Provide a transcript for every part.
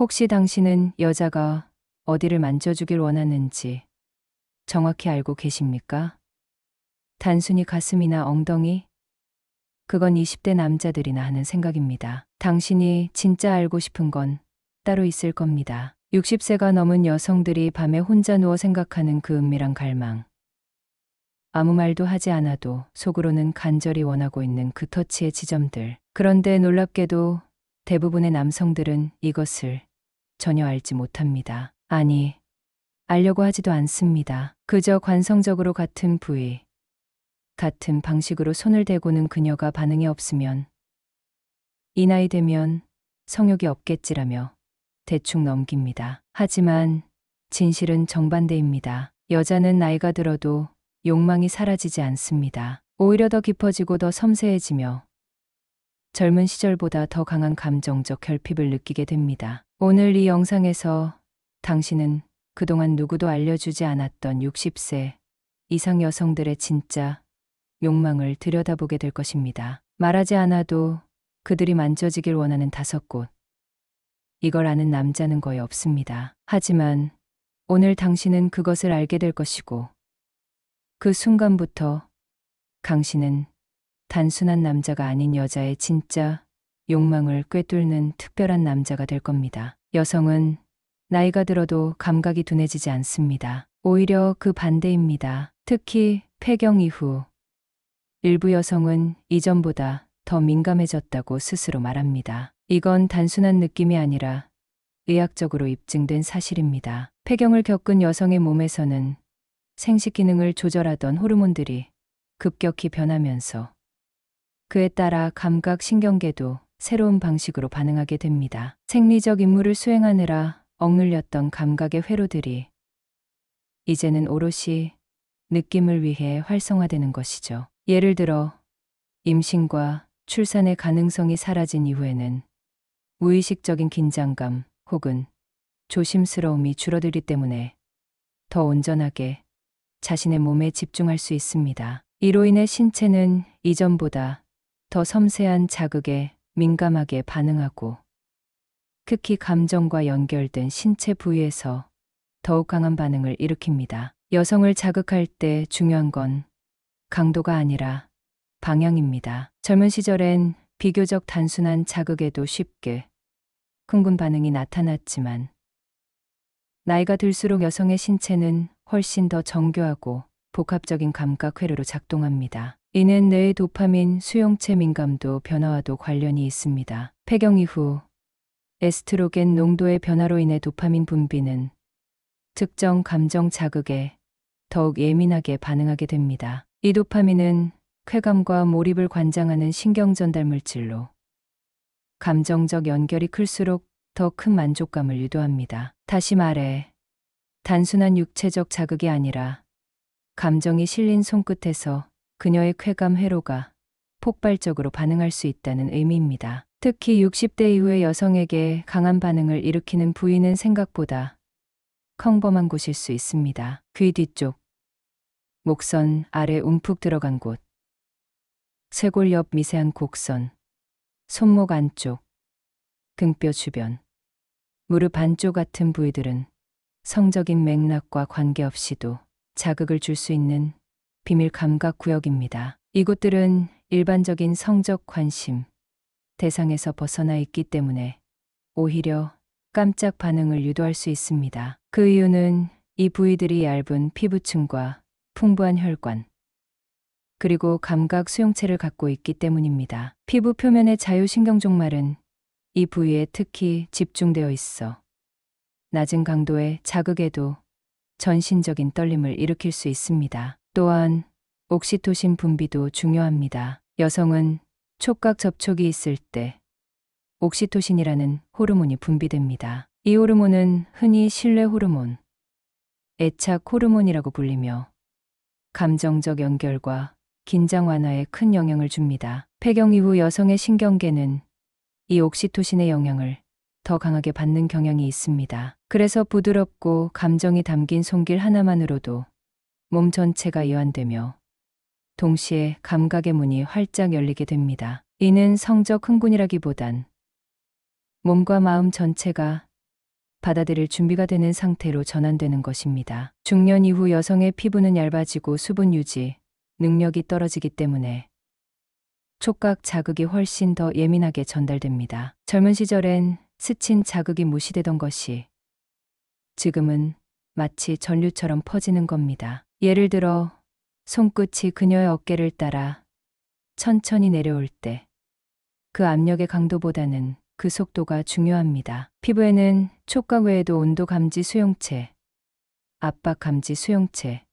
혹시 당신은 여자가 어디를 만져주길 원하는지 정확히 알고 계십니까? 단순히 가슴이나 엉덩이? 그건 20대 남자들이나 하는 생각입니다. 당신이 진짜 알고 싶은 건 따로 있을 겁니다. 60세가 넘은 여성들이 밤에 혼자 누워 생각하는 그 은밀한 갈망. 아무 말도 하지 않아도 속으로는 간절히 원하고 있는 그 터치의 지점들. 그런데 놀랍게도 대부분의 남성들은 이것을 전혀 알지 못합니다. 아니, 알려고 하지도 않습니다. 그저 관성적으로 같은 부위, 같은 방식으로 손을 대고는 그녀가 반응이 없으면 이 나이 되면 성욕이 없겠지라며 대충 넘깁니다. 하지만 진실은 정반대입니다. 여자는 나이가 들어도 욕망이 사라지지 않습니다. 오히려 더 깊어지고 더 섬세해지며 젊은 시절보다 더 강한 감정적 결핍을 느끼게 됩니다. 오늘 이 영상에서 당신은 그동안 누구도 알려주지 않았던 60세 이상 여성들의 진짜 욕망을 들여다보게 될 것입니다. 말하지 않아도 그들이 만져지길 원하는 5곳. 이걸 아는 남자는 거의 없습니다. 하지만 오늘 당신은 그것을 알게 될 것이고 그 순간부터 당신은 단순한 남자가 아닌 여자의 진짜 욕망을 꿰뚫는 특별한 남자가 될 겁니다. 여성은 나이가 들어도 감각이 둔해지지 않습니다. 오히려 그 반대입니다. 특히 폐경 이후 일부 여성은 이전보다 더 민감해졌다고 스스로 말합니다. 이건 단순한 느낌이 아니라 의학적으로 입증된 사실입니다. 폐경을 겪은 여성의 몸에서는 생식 기능을 조절하던 호르몬들이 급격히 변하면서 그에 따라 감각 신경계도 새로운 방식으로 반응하게 됩니다. 생리적 임무를 수행하느라 억눌렸던 감각의 회로들이 이제는 오롯이 느낌을 위해 활성화되는 것이죠. 예를 들어 임신과 출산의 가능성이 사라진 이후에는 무의식적인 긴장감 혹은 조심스러움이 줄어들기 때문에 더 온전하게 자신의 몸에 집중할 수 있습니다. 이로 인해 신체는 이전보다 더 섬세한 자극에 민감하게 반응하고 특히 감정과 연결된 신체 부위에서 더욱 강한 반응을 일으킵니다. 여성을 자극할 때 중요한 건 강도가 아니라 방향입니다. 젊은 시절엔 비교적 단순한 자극에도 쉽게 흥분 반응이 나타났지만 나이가 들수록 여성의 신체는 훨씬 더 정교하고 복합적인 감각 회로로 작동합니다. 이는 뇌의 도파민 수용체 민감도 변화와도 관련이 있습니다. 폐경 이후 에스트로겐 농도의 변화로 인해 도파민 분비는 특정 감정 자극에 더욱 예민하게 반응하게 됩니다. 이 도파민은 쾌감과 몰입을 관장하는 신경 전달 물질로 감정적 연결이 클수록 더 큰 만족감을 유도합니다. 다시 말해, 단순한 육체적 자극이 아니라 감정이 실린 손끝에서 그녀의 쾌감 회로가 폭발적으로 반응할 수 있다는 의미입니다. 특히 60대 이후의 여성에게 강한 반응을 일으키는 부위는 생각보다 평범한 곳일 수 있습니다. 귀 뒤쪽, 목선 아래 움푹 들어간 곳, 쇄골 옆 미세한 곡선, 손목 안쪽, 등뼈 주변, 무릎 안쪽 같은 부위들은 성적인 맥락과 관계없이도 자극을 줄 수 있는 비밀 감각 구역입니다. 이곳들은 일반적인 성적 관심 대상에서 벗어나 있기 때문에 오히려 깜짝 반응을 유도할 수 있습니다. 그 이유는 이 부위들이 얇은 피부층과 풍부한 혈관, 그리고 감각 수용체를 갖고 있기 때문입니다. 피부 표면의 자유신경종말은 이 부위에 특히 집중되어 있어 낮은 강도의 자극에도 전신적인 떨림을 일으킬 수 있습니다. 또한 옥시토신 분비도 중요합니다. 여성은 촉각 접촉이 있을 때 옥시토신이라는 호르몬이 분비됩니다. 이 호르몬은 흔히 신뢰 호르몬, 애착 호르몬이라고 불리며 감정적 연결과 긴장 완화에 큰 영향을 줍니다. 폐경 이후 여성의 신경계는 이 옥시토신의 영향을 더 강하게 받는 경향이 있습니다. 그래서 부드럽고 감정이 담긴 손길 하나만으로도 몸 전체가 이완되며 동시에 감각의 문이 활짝 열리게 됩니다. 이는 성적 흥분이라기보단 몸과 마음 전체가 받아들일 준비가 되는 상태로 전환되는 것입니다. 중년 이후 여성의 피부는 얇아지고 수분 유지, 능력이 떨어지기 때문에 촉각 자극이 훨씬 더 예민하게 전달됩니다. 젊은 시절엔 스친 자극이 무시되던 것이 지금은 마치 전류처럼 퍼지는 겁니다. 예를 들어 손끝이 그녀의 어깨를 따라 천천히 내려올 때 그 압력의 강도보다는 그 속도가 중요합니다. 피부에는 촉각 외에도 온도 감지 수용체, 압박 감지 수용체,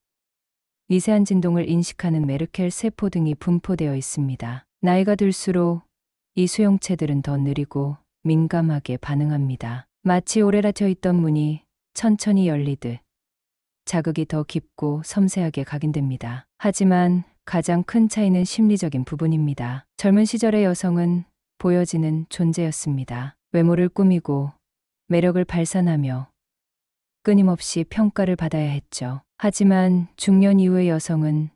미세한 진동을 인식하는 메르켈 세포 등이 분포되어 있습니다. 나이가 들수록 이 수용체들은 더 느리고 민감하게 반응합니다. 마치 오래 닫혀 있던 문이 천천히 열리듯 자극이 더 깊고 섬세하게 각인됩니다. 하지만 가장 큰 차이는 심리적인 부분입니다. 젊은 시절의 여성은 보여지는 존재였습니다. 외모를 꾸미고 매력을 발산하며 끊임없이 평가를 받아야 했죠. 하지만 중년 이후의 여성은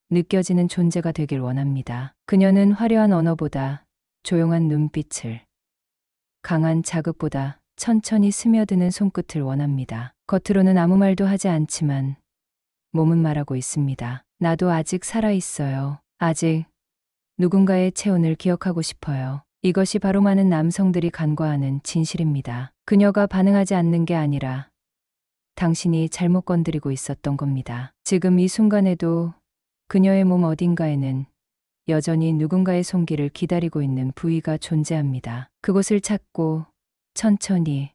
느껴지는 존재가 되길 원합니다. 그녀는 화려한 언어보다 조용한 눈빛을, 강한 자극보다 천천히 스며드는 손끝을 원합니다. 겉으로는 아무 말도 하지 않지만 몸은 말하고 있습니다. 나도 아직 살아있어요. 아직 누군가의 체온을 기억하고 싶어요. 이것이 바로 많은 남성들이 간과하는 진실입니다. 그녀가 반응하지 않는 게 아니라 당신이 잘못 건드리고 있었던 겁니다. 지금 이 순간에도 그녀의 몸 어딘가에는 여전히 누군가의 손길을 기다리고 있는 부위가 존재합니다. 그곳을 찾고 천천히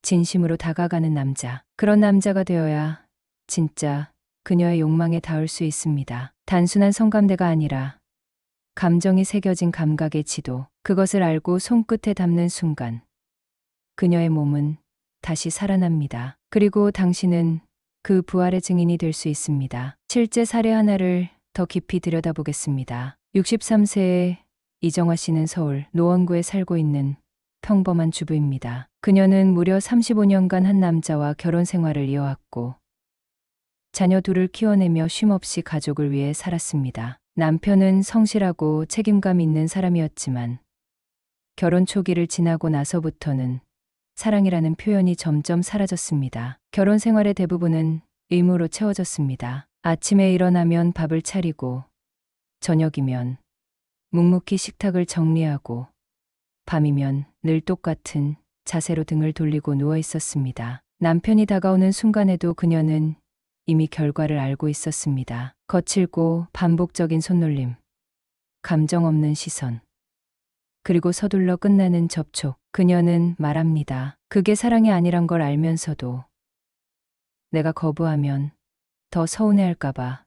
진심으로 다가가는 남자. 그런 남자가 되어야 진짜 그녀의 욕망에 닿을 수 있습니다. 단순한 성감대가 아니라 감정이 새겨진 감각의 지도. 그것을 알고 손끝에 담는 순간 그녀의 몸은 다시 살아납니다. 그리고 당신은 그 부활의 증인이 될 수 있습니다. 실제 사례 하나를 더 깊이 들여다보겠습니다. 63세의 이정화 씨는 서울 노원구에 살고 있는 평범한 주부입니다. 그녀는 무려 35년간 한 남자와 결혼 생활을 이어왔고 자녀 둘을 키워내며 쉼없이 가족을 위해 살았습니다. 남편은 성실하고 책임감 있는 사람이었지만 결혼 초기를 지나고 나서부터는 사랑이라는 표현이 점점 사라졌습니다. 결혼 생활의 대부분은 의무로 채워졌습니다. 아침에 일어나면 밥을 차리고 저녁이면 묵묵히 식탁을 정리하고 밤이면 늘 똑같은 자세로 등을 돌리고 누워 있었습니다. 남편이 다가오는 순간에도 그녀는 이미 결과를 알고 있었습니다. 거칠고 반복적인 손놀림, 감정 없는 시선, 그리고 서둘러 끝나는 접촉. 그녀는 말합니다. 그게 사랑이 아니란 걸 알면서도 내가 거부하면 더 서운해할까봐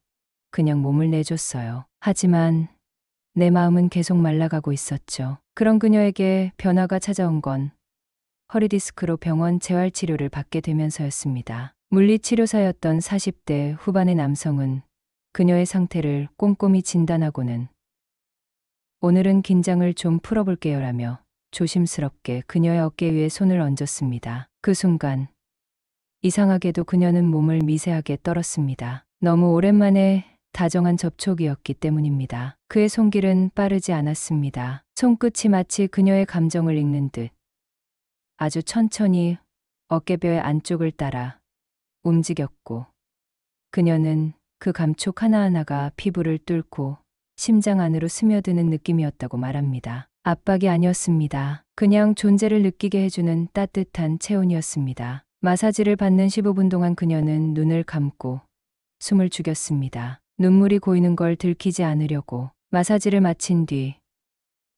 그냥 몸을 내줬어요. 하지만 내 마음은 계속 말라가고 있었죠. 그런 그녀에게 변화가 찾아온 건 허리디스크로 병원 재활치료를 받게 되면서였습니다. 물리치료사였던 40대 후반의 남성은 그녀의 상태를 꼼꼼히 진단하고는 오늘은 긴장을 좀 풀어볼게요라며 조심스럽게 그녀의 어깨 위에 손을 얹었습니다. 그 순간 이상하게도 그녀는 몸을 미세하게 떨었습니다. 너무 오랜만에 다정한 접촉이었기 때문입니다. 그의 손길은 빠르지 않았습니다. 손끝이 마치 그녀의 감정을 읽는 듯 아주 천천히 어깨뼈의 안쪽을 따라 움직였고 그녀는 그 감촉 하나하나가 피부를 뚫고 심장 안으로 스며드는 느낌이었다고 말합니다. 압박이 아니었습니다. 그냥 존재를 느끼게 해주는 따뜻한 체온이었습니다. 마사지를 받는 15분 동안 그녀는 눈을 감고 숨을 죽였습니다. 눈물이 고이는 걸 들키지 않으려고. 마사지를 마친 뒤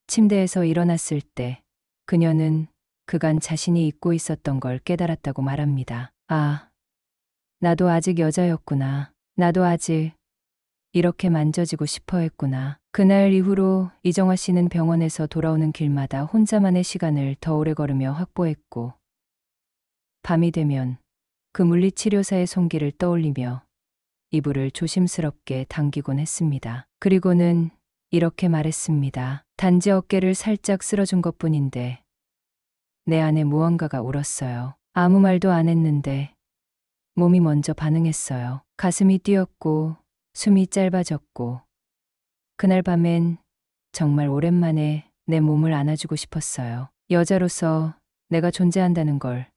침대에서 일어났을 때 그녀는 그간 자신이 잊고 있었던 걸 깨달았다고 말합니다. 아, 나도 아직 여자였구나. 나도 아직 이렇게 만져지고 싶어 했구나. 그날 이후로 이정화 씨는 병원에서 돌아오는 길마다 혼자만의 시간을 더 오래 걸으며 확보했고 밤이 되면 그 물리치료사의 손길을 떠올리며 이불을 조심스럽게 당기곤 했습니다. 그리고는 이렇게 말했습니다. 단지 어깨를 살짝 쓸어준 것뿐인데 내 안에 무언가가 울었어요. 아무 말도 안 했는데 몸이 먼저 반응했어요. 가슴이 뛰었고 숨이 짧아졌고 그날 밤엔 정말 오랜만에 내 몸을 안아주고 싶었어요. 여자로서 내가 존재한다는 걸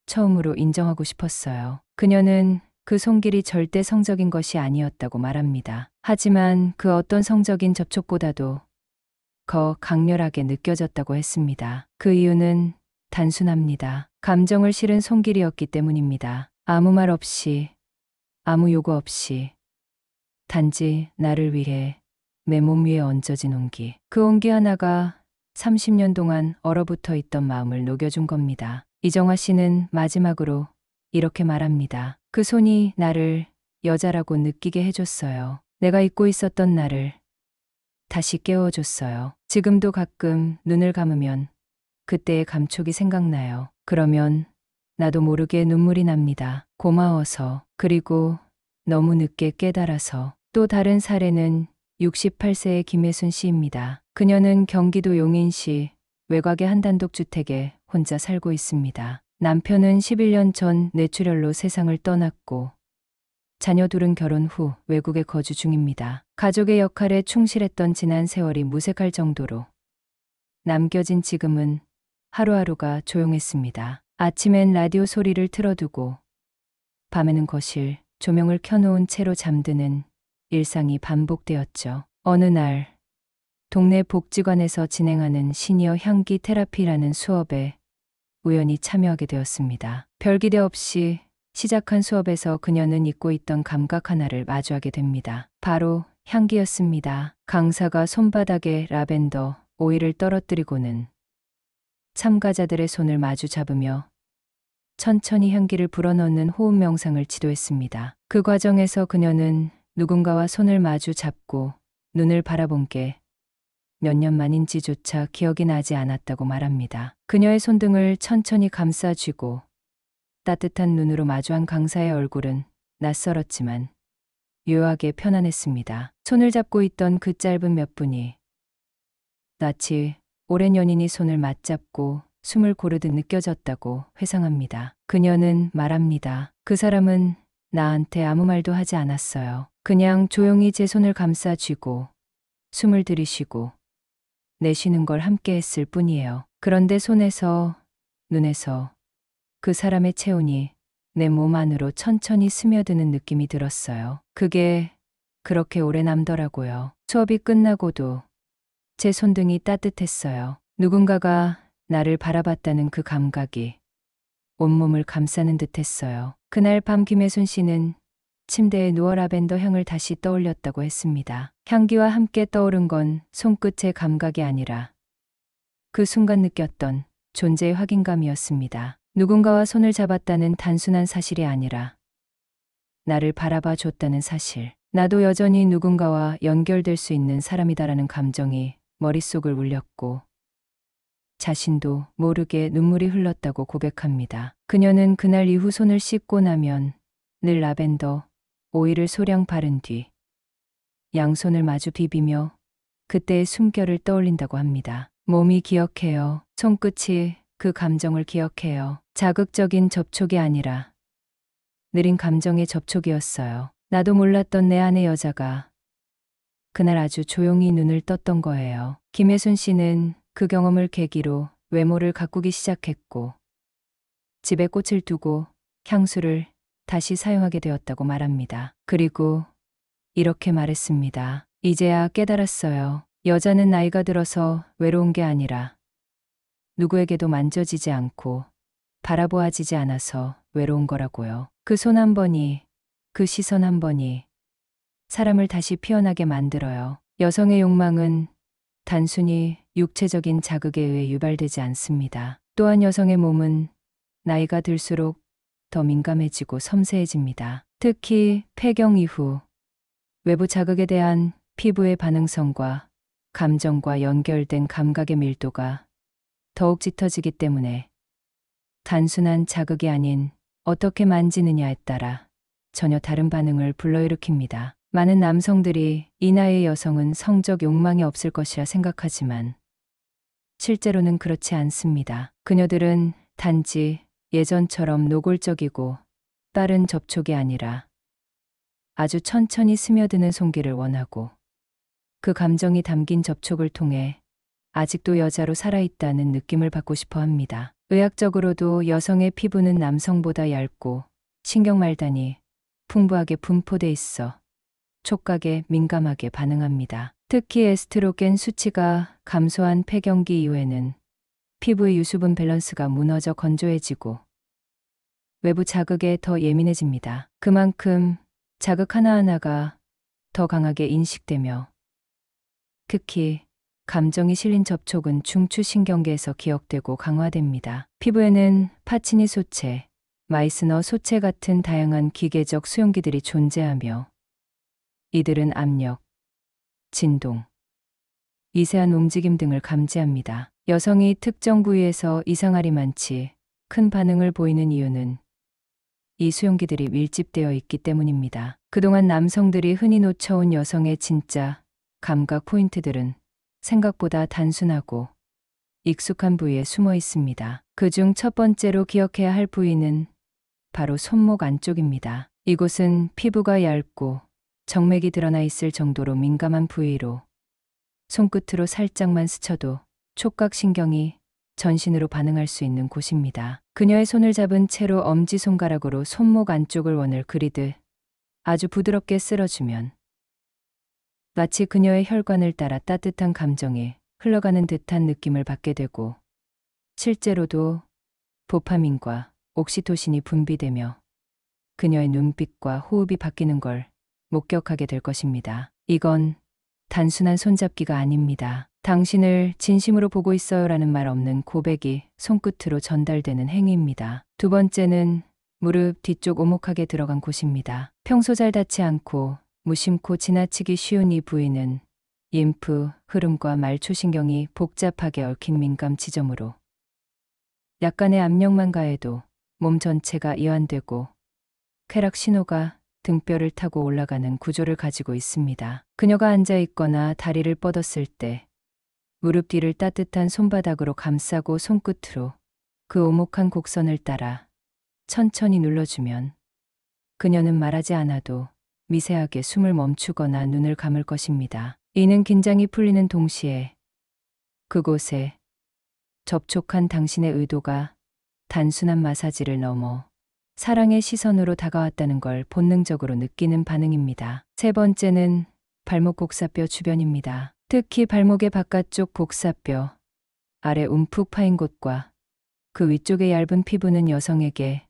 처음으로 인정하고 싶었어요. 그녀는 그 손길이 절대 성적인 것이 아니었다고 말합니다. 하지만 그 어떤 성적인 접촉보다도 더 강렬하게 느껴졌다고 했습니다. 그 이유는 단순합니다. 감정을 실은 손길이었기 때문입니다. 아무 말 없이, 아무 요구 없이, 단지 나를 위해 내 몸 위에 얹어진 온기. 그 온기 하나가 30년 동안 얼어붙어 있던 마음을 녹여준 겁니다. 이정화 씨는 마지막으로 이렇게 말합니다. 그 손이 나를 여자라고 느끼게 해줬어요. 내가 잊고 있었던 나를 다시 깨워줬어요. 지금도 가끔 눈을 감으면 그때의 감촉이 생각나요. 그러면 나도 모르게 눈물이 납니다. 고마워서, 그리고 너무 늦게 깨달아서. 또 다른 사례는 68세의 김혜순 씨입니다. 그녀는 경기도 용인시 외곽의 한 단독주택에 혼자 살고 있습니다. 남편은 11년 전 뇌출혈로 세상을 떠났고 자녀 둘은 결혼 후 외국에 거주 중입니다. 가족의 역할에 충실했던 지난 세월이 무색할 정도로 남겨진 지금은 하루하루가 조용했습니다. 아침엔 라디오 소리를 틀어두고 밤에는 거실 조명을 켜놓은 채로 잠드는 일상이 반복되었죠. 어느 날 동네 복지관에서 진행하는 시니어 향기 테라피라는 수업에 우연히 참여하게 되었습니다. 별기대 없이 시작한 수업에서 그녀는 잊고 있던 감각 하나를 마주하게 됩니다. 바로 향기였습니다. 강사가 손바닥에 라벤더 오일을 떨어뜨리고는 참가자들의 손을 마주 잡으며 천천히 향기를 불어넣는 호흡 명상을 지도했습니다. 그 과정에서 그녀는 누군가와 손을 마주 잡고 눈을 바라본 게 몇 년 만인지조차 기억이 나지 않았다고 말합니다. 그녀의 손등을 천천히 감싸쥐고 따뜻한 눈으로 마주한 강사의 얼굴은 낯설었지만 묘하게 편안했습니다. 손을 잡고 있던 그 짧은 몇 분이 마치 오랜 연인이 손을 맞잡고 숨을 고르듯 느껴졌다고 회상합니다. 그녀는 말합니다. 그 사람은 나한테 아무 말도 하지 않았어요. 그냥 조용히 제 손을 감싸쥐고 숨을 들이쉬고 내쉬는 걸 함께 했을 뿐이에요. 그런데 손에서, 눈에서 그 사람의 체온이 내 몸 안으로 천천히 스며드는 느낌이 들었어요. 그게 그렇게 오래 남더라고요. 수업이 끝나고도 제 손등이 따뜻했어요. 누군가가 나를 바라봤다는 그 감각이 온몸을 감싸는 듯 했어요. 그날 밤 김혜순 씨는 침대에 누워 라벤더 향을 다시 떠올렸다고 했습니다. 향기와 함께 떠오른 건 손끝의 감각이 아니라 그 순간 느꼈던 존재의 확인감이었습니다. 누군가와 손을 잡았다는 단순한 사실이 아니라 나를 바라봐 줬다는 사실. 나도 여전히 누군가와 연결될 수 있는 사람이다라는 감정이 머릿속을 울렸고 자신도 모르게 눈물이 흘렀다고 고백합니다. 그녀는 그날 이후 손을 씻고 나면 늘 라벤더 오일을 소량 바른 뒤 양손을 마주 비비며 그때의 숨결을 떠올린다고 합니다. 몸이 기억해요. 손끝이 그 감정을 기억해요. 자극적인 접촉이 아니라 느린 감정의 접촉이었어요. 나도 몰랐던 내 안의 여자가 그날 아주 조용히 눈을 떴던 거예요. 김혜순 씨는 그 경험을 계기로 외모를 가꾸기 시작했고 집에 꽃을 두고 향수를 다시 사용하게 되었다고 말합니다. 그리고 이렇게 말했습니다. 이제야 깨달았어요. 여자는 나이가 들어서 외로운 게 아니라 누구에게도 만져지지 않고 바라보아지지 않아서 외로운 거라고요. 그 손 한 번이, 그 시선 한 번이 사람을 다시 피어나게 만들어요. 여성의 욕망은 단순히 육체적인 자극에 의해 유발되지 않습니다. 또한 여성의 몸은 나이가 들수록 더 민감해지고 섬세해집니다. 특히 폐경 이후 외부 자극에 대한 피부의 반응성과 감정과 연결된 감각의 밀도가 더욱 짙어지기 때문에 단순한 자극이 아닌 어떻게 만지느냐에 따라 전혀 다른 반응을 불러일으킵니다. 많은 남성들이 이 나이의 여성은 성적 욕망이 없을 것이라 생각하지만 실제로는 그렇지 않습니다. 그녀들은 단지 예전처럼 노골적이고 빠른 접촉이 아니라 아주 천천히 스며드는 손길을 원하고 그 감정이 담긴 접촉을 통해 아직도 여자로 살아있다는 느낌을 받고 싶어 합니다. 의학적으로도 여성의 피부는 남성보다 얇고 신경말단이 풍부하게 분포돼 있어 촉각에 민감하게 반응합니다. 특히 에스트로겐 수치가 감소한 폐경기 이후에는 피부의 유수분 밸런스가 무너져 건조해지고 외부 자극에 더 예민해집니다. 그만큼 자극 하나하나가 더 강하게 인식되며 특히 감정이 실린 접촉은 중추신경계에서 기억되고 강화됩니다. 피부에는 파치니 소체, 마이스너 소체 같은 다양한 기계적 수용기들이 존재하며 이들은 압력, 진동, 미세한 움직임 등을 감지합니다. 여성이 특정 부위에서 이상할이 많지 큰 반응을 보이는 이유는 이 수용기들이 밀집되어 있기 때문입니다. 그동안 남성들이 흔히 놓쳐온 여성의 진짜 감각 포인트들은 생각보다 단순하고 익숙한 부위에 숨어 있습니다. 그중 첫 번째로 기억해야 할 부위는 바로 손목 안쪽입니다. 이곳은 피부가 얇고 정맥이 드러나 있을 정도로 민감한 부위로 손끝으로 살짝만 스쳐도 촉각신경이 전신으로 반응할 수 있는 곳입니다. 그녀의 손을 잡은 채로 엄지손가락으로 손목 안쪽을 원을 그리듯 아주 부드럽게 쓸어주면 마치 그녀의 혈관을 따라 따뜻한 감정이 흘러가는 듯한 느낌을 받게 되고 실제로도 도파민과 옥시토신이 분비되며 그녀의 눈빛과 호흡이 바뀌는 걸 목격하게 될 것입니다. 이건 단순한 손잡기가 아닙니다. 당신을 진심으로 보고 있어요라는 말 없는 고백이 손끝으로 전달되는 행위입니다. 두 번째는 무릎 뒤쪽 오목하게 들어간 곳입니다. 평소 잘 닿지 않고 무심코 지나치기 쉬운 이 부위는 림프, 흐름과 말초신경이 복잡하게 얽힌 민감 지점으로 약간의 압력만 가해도 몸 전체가 이완되고 쾌락 신호가 등뼈를 타고 올라가는 구조를 가지고 있습니다. 그녀가 앉아 있거나 다리를 뻗었을 때 무릎 뒤를 따뜻한 손바닥으로 감싸고 손끝으로 그 오목한 곡선을 따라 천천히 눌러주면 그녀는 말하지 않아도 미세하게 숨을 멈추거나 눈을 감을 것입니다. 이는 긴장이 풀리는 동시에 그곳에 접촉한 당신의 의도가 단순한 마사지를 넘어 사랑의 시선으로 다가왔다는 걸 본능적으로 느끼는 반응입니다. 세 번째는 발목 곡사뼈 주변입니다. 특히 발목의 바깥쪽 곡사뼈, 아래 움푹 파인 곳과 그 위쪽의 얇은 피부는 여성에게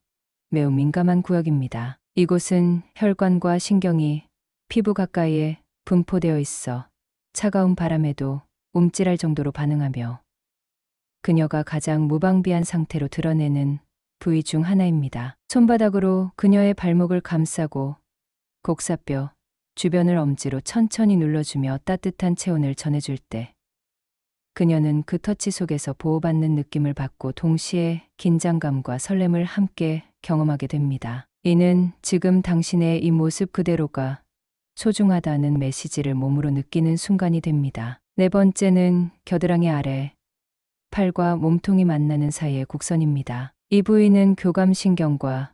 매우 민감한 구역입니다. 이곳은 혈관과 신경이 피부 가까이에 분포되어 있어 차가운 바람에도 움찔할 정도로 반응하며 그녀가 가장 무방비한 상태로 드러내는 부위 중 하나입니다. 손바닥으로 그녀의 발목을 감싸고 곡사뼈 주변을 엄지로 천천히 눌러주며 따뜻한 체온을 전해줄 때 그녀는 그 터치 속에서 보호받는 느낌을 받고 동시에 긴장감과 설렘을 함께 경험하게 됩니다. 이는 지금 당신의 이 모습 그대로가 소중하다는 메시지를 몸으로 느끼는 순간이 됩니다. 네 번째는 겨드랑이 아래, 팔과 몸통이 만나는 사이의 곡선입니다. 이 부위는 교감신경과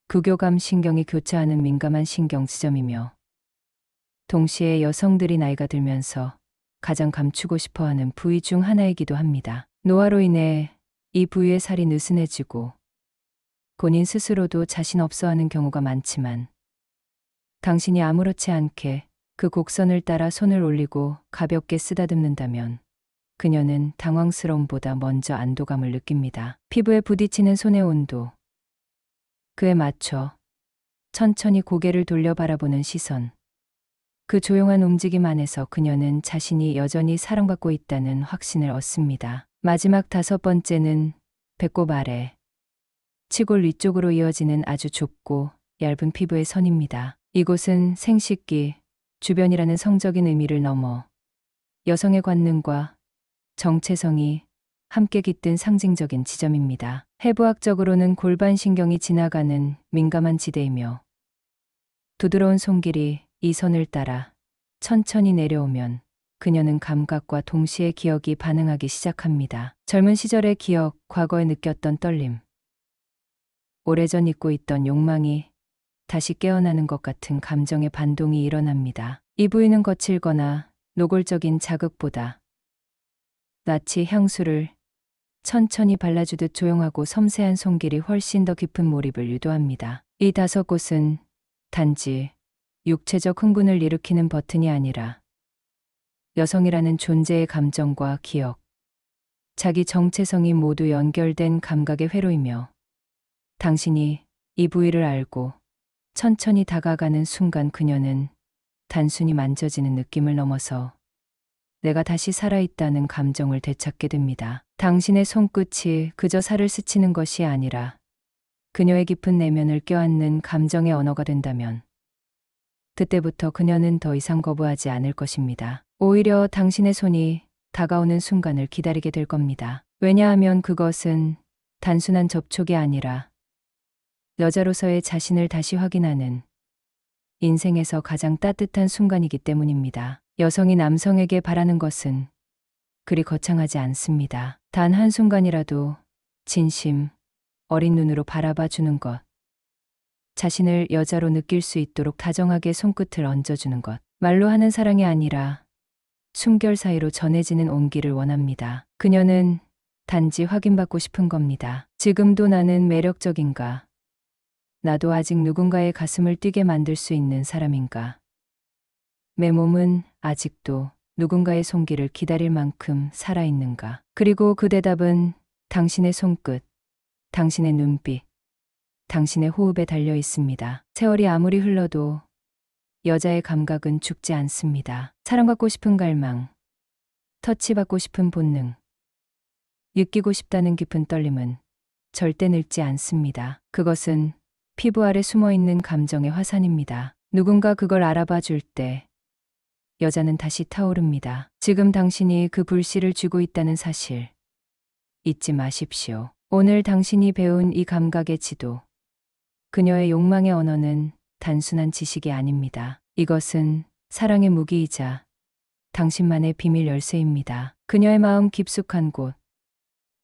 구교감신경이 교차하는 민감한 신경 지점이며 동시에 여성들이 나이가 들면서 가장 감추고 싶어하는 부위 중 하나이기도 합니다. 노화로 인해 이 부위의 살이 느슨해지고 본인 스스로도 자신 없어하는 경우가 많지만 당신이 아무렇지 않게 그 곡선을 따라 손을 올리고 가볍게 쓰다듬는다면 그녀는 당황스러움보다 먼저 안도감을 느낍니다. 피부에 부딪히는 손의 온도, 그에 맞춰 천천히 고개를 돌려 바라보는 시선, 그 조용한 움직임 안에서 그녀는 자신이 여전히 사랑받고 있다는 확신을 얻습니다. 마지막 다섯 번째는 배꼽 아래, 치골 위쪽으로 이어지는 아주 좁고 얇은 피부의 선입니다. 이곳은 생식기, 주변이라는 성적인 의미를 넘어 여성의 관능과 정체성이 함께 깃든 상징적인 지점입니다. 해부학적으로는 골반신경이 지나가는 민감한 지대이며 부드러운 손길이 이 선을 따라 천천히 내려오면 그녀는 감각과 동시에 기억이 반응하기 시작합니다. 젊은 시절의 기억, 과거에 느꼈던 떨림, 오래전 잊고 있던 욕망이 다시 깨어나는 것 같은 감정의 반동이 일어납니다. 이 부위는 거칠거나 노골적인 자극보다 낯이 향수를 천천히 발라주듯 조용하고 섬세한 손길이 훨씬 더 깊은 몰입을 유도합니다. 이 5곳은 단지 육체적 흥분을 일으키는 버튼이 아니라 여성이라는 존재의 감정과 기억, 자기 정체성이 모두 연결된 감각의 회로이며 당신이 이 부위를 알고 천천히 다가가는 순간 그녀는 단순히 만져지는 느낌을 넘어서 내가 다시 살아있다는 감정을 되찾게 됩니다. 당신의 손끝이 그저 살을 스치는 것이 아니라 그녀의 깊은 내면을 껴안는 감정의 언어가 된다면 그때부터 그녀는 더 이상 거부하지 않을 것입니다. 오히려 당신의 손이 다가오는 순간을 기다리게 될 겁니다. 왜냐하면 그것은 단순한 접촉이 아니라 여자로서의 자신을 다시 확인하는 인생에서 가장 따뜻한 순간이기 때문입니다. 여성이 남성에게 바라는 것은 그리 거창하지 않습니다. 단 한순간이라도 진심, 어린 눈으로 바라봐 주는 것. 자신을 여자로 느낄 수 있도록 다정하게 손끝을 얹어주는 것. 말로 하는 사랑이 아니라 숨결 사이로 전해지는 온기를 원합니다. 그녀는 단지 확인받고 싶은 겁니다. 지금도 나는 매력적인가? 나도 아직 누군가의 가슴을 뛰게 만들 수 있는 사람인가? 내 몸은 아직도 누군가의 손길을 기다릴 만큼 살아있는가? 그리고 그 대답은 당신의 손끝, 당신의 눈빛, 당신의 호흡에 달려 있습니다. 세월이 아무리 흘러도 여자의 감각은 죽지 않습니다. 사랑받고 싶은 갈망, 터치받고 싶은 본능, 느끼고 싶다는 깊은 떨림은 절대 늙지 않습니다. 그것은 피부 아래 숨어있는 감정의 화산입니다. 누군가 그걸 알아봐 줄 때 여자는 다시 타오릅니다. 지금 당신이 그 불씨를 쥐고 있다는 사실 잊지 마십시오. 오늘 당신이 배운 이 감각의 지도, 그녀의 욕망의 언어는 단순한 지식이 아닙니다. 이것은 사랑의 무기이자 당신만의 비밀 열쇠입니다. 그녀의 마음 깊숙한 곳,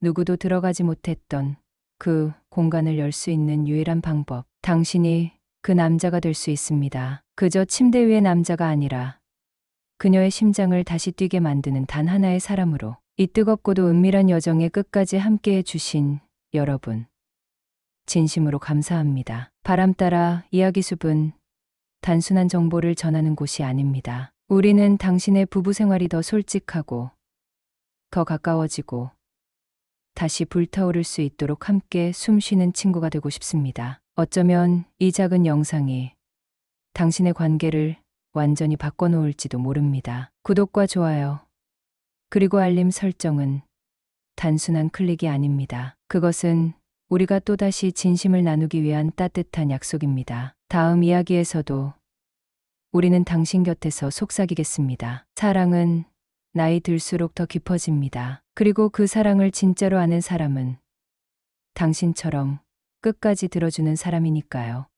누구도 들어가지 못했던 그 공간을 열 수 있는 유일한 방법. 당신이 그 남자가 될 수 있습니다. 그저 침대 위의 남자가 아니라 그녀의 심장을 다시 뛰게 만드는 단 하나의 사람으로. 이 뜨겁고도 은밀한 여정에 끝까지 함께해 주신 여러분, 진심으로 감사합니다. 바람 따라 이야기숲은 단순한 정보를 전하는 곳이 아닙니다. 우리는 당신의 부부 생활이 더 솔직하고 더 가까워지고 다시 불타오를 수 있도록 함께 숨쉬는 친구가 되고 싶습니다. 어쩌면 이 작은 영상이 당신의 관계를 완전히 바꿔놓을지도 모릅니다. 구독과 좋아요, 그리고 알림 설정은 단순한 클릭이 아닙니다. 그것은 우리가 또다시 진심을 나누기 위한 따뜻한 약속입니다. 다음 이야기에서도 우리는 당신 곁에서 속삭이겠습니다. 사랑은 나이 들수록 더 깊어집니다. 그리고 그 사랑을 진짜로 아는 사람은 당신처럼 끝까지 들어주는 사람이니까요.